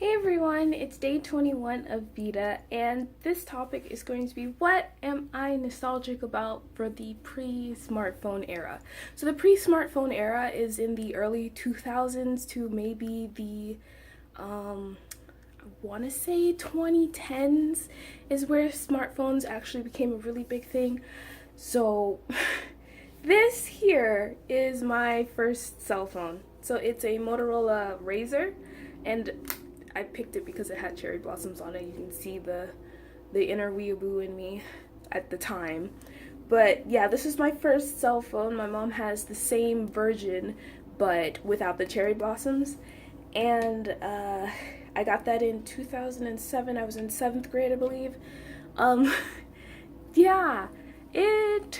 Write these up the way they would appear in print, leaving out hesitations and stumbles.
Hey everyone, it's day 21 of Beta, and this topic is going to be what am I nostalgic about for the pre-smartphone era. So the pre-smartphone era is in the early 2000s to maybe the, I want to say 2010s is where smartphones actually became a really big thing. So this here is my first cell phone. So it's a Motorola Razr, and I picked it because it had cherry blossoms on it. You can see the inner weeaboo in me at the time. But yeah, this is my first cell phone. My mom has the same version, but without the cherry blossoms. And I got that in 2007. I was in 7th grade, I believe. Um, yeah, it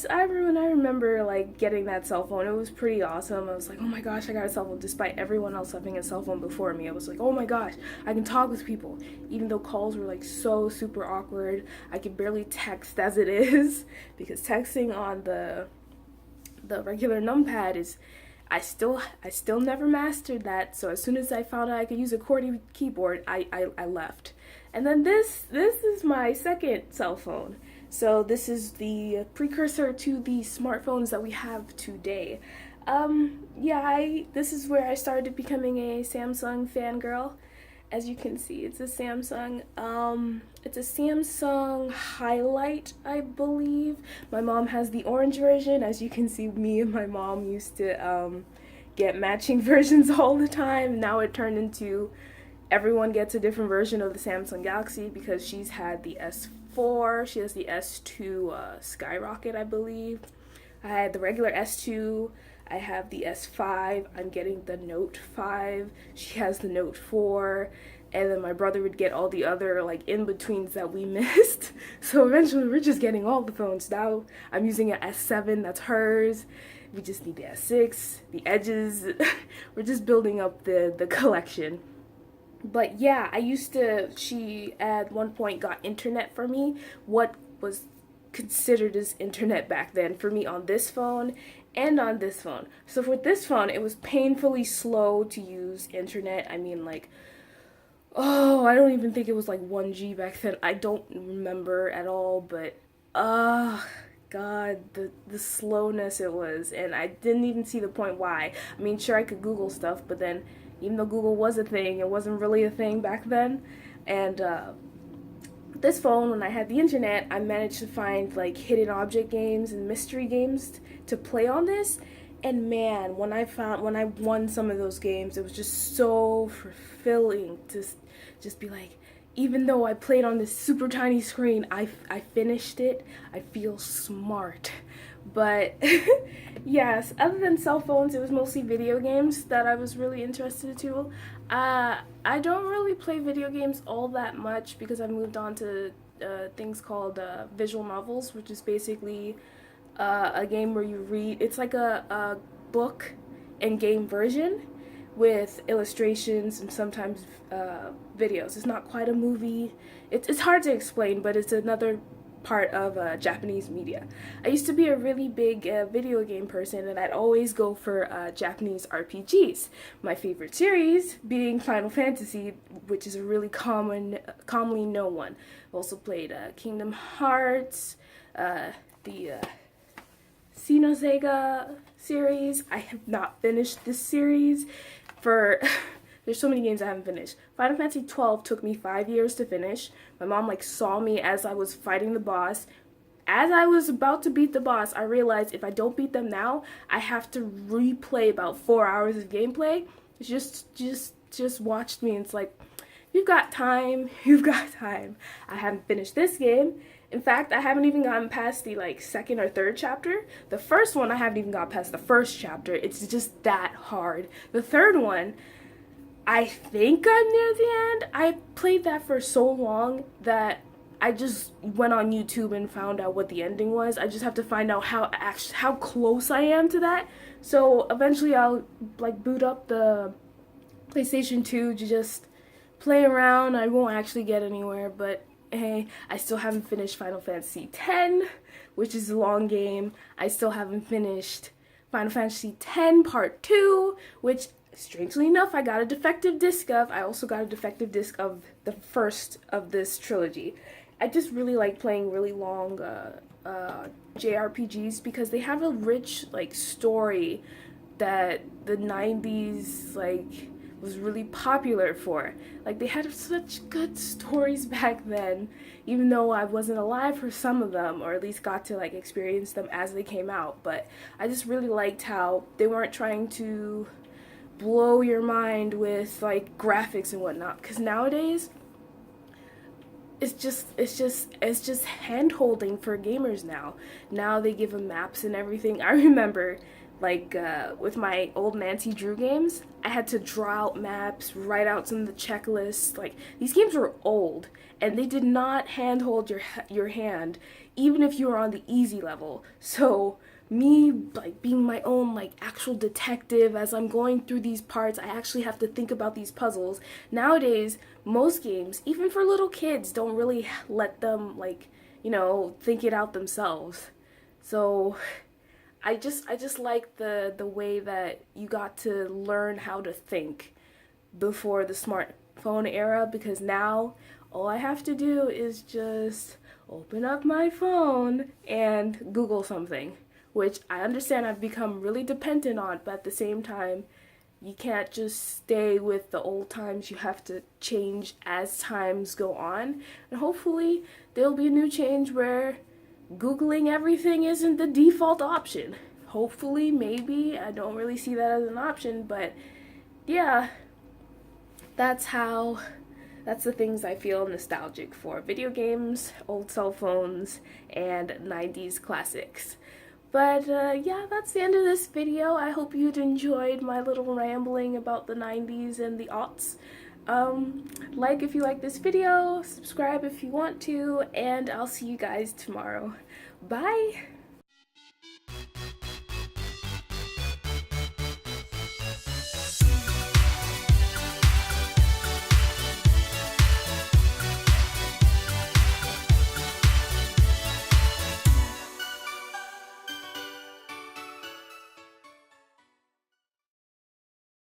I remember like getting that cell phone. It was pretty awesome. I was like, oh my gosh, I got a cell phone, despite everyone else having a cell phone before me. I was like, oh my gosh, I can talk with people, even though calls were like so super awkward. I could barely text as it is because texting on the regular numpad is, I still never mastered that. So as soon as I found out I could use a QWERTY keyboard, I left. And then this is my second cell phone. So this is the precursor to the smartphones that we have today. This is where I started becoming a Samsung fangirl. As you can see, it's a Samsung. It's a Samsung Highlight, I believe. My mom has the orange version. As you can see, me and my mom used to get matching versions all the time. Now it turned into everyone gets a different version of the Samsung Galaxy because she's had the S4, she has the S2 Skyrocket, I believe. I had the regular S2, I have the S5, I'm getting the Note 5, she has the Note 4, and then my brother would get all the other like in-betweens that we missed. So eventually we're just getting all the phones. Now I'm using an S7, that's hers. We just need the S6, the edges. We're just building up the collection. But yeah, she at one point got internet for me, what was considered as internet back then for me on this phone and on this phone. So for this phone, it was painfully slow to use internet. I mean, like, oh, I don't even think it was like 1G back then. I don't remember at all, but, God, the slowness it was, and I didn't even see the point why. I mean, sure, I could Google stuff, but then even though Google was a thing, it wasn't really a thing back then. And this phone, when I had the internet, I managed to find like hidden object games and mystery games to play on this. And man, when I won some of those games, it was just so fulfilling to just be like, even though I played on this super tiny screen, I finished it. I feel smart. But yes, other than cell phones, it was mostly video games that I was really interested to. I don't really play video games all that much because I moved on to things called visual novels, which is basically a game where you read. It's like a book and game version with illustrations and sometimes videos. It's not quite a movie. It's hard to explain, but it's another part of Japanese media. I used to be a really big video game person, and I'd always go for Japanese RPGs. My favorite series being Final Fantasy, which is a really commonly known one. I've also played Kingdom Hearts, the Xenosaga series. I have not finished this series for there's so many games I haven't finished. Final Fantasy 12 took me 5 years to finish. My mom like saw me as I was fighting the boss. As I was about to beat the boss, I realized if I don't beat them now, I have to replay about 4 hours of gameplay. Just watched me, and it's like, you've got time, you've got time. I haven't finished this game. In fact, I haven't even gotten past the like second or third chapter. The first one, I haven't even got past the first chapter. It's just that hard. The third one, I think I'm near the end. I played that for so long that I just went on YouTube and found out what the ending was. I just have to find out how close I am to that. So eventually I'll like boot up the PlayStation 2 to just play around. I won't actually get anywhere, but hey, I still haven't finished Final Fantasy X, which is a long game. I still haven't finished Final Fantasy X Part 2, which strangely enough, I got a defective disc of. I also got a defective disc of the first of this trilogy. I just really like playing really long JRPGs because they have a rich like story that the 90s like was really popular for. Like they had such good stories back then, even though I wasn't alive for some of them, or at least got to like experience them as they came out. But I just really liked how they weren't trying to blow your mind with like graphics and whatnot. Because nowadays it's just hand holding for gamers now. Now they give them maps and everything. I remember like with my old Nancy Drew games, I had to draw out maps, write out some of the checklists. Like these games were old and they did not handhold your hand even if you were on the easy level. So me like being my own like actual detective as I'm going through these parts, I actually have to think about these puzzles. Nowadays, most games, even for little kids, don't really let them like, think it out themselves. So I just like the way that you got to learn how to think before the smartphone era, because now all I have to do is just open up my phone and Google something, which I understand I've become really dependent on, but at the same time, you can't just stay with the old times. You have to change as times go on. And hopefully, there'll be a new change where Googling everything isn't the default option. Hopefully, maybe. I don't really see that as an option, but yeah, that's how that's the things I feel nostalgic for: video games, old cell phones, and 90s classics. But yeah, that's the end of this video. I hope you'd enjoyed my little rambling about the 90s and the aughts. Like if you like this video, subscribe if you want to, and I'll see you guys tomorrow. Bye!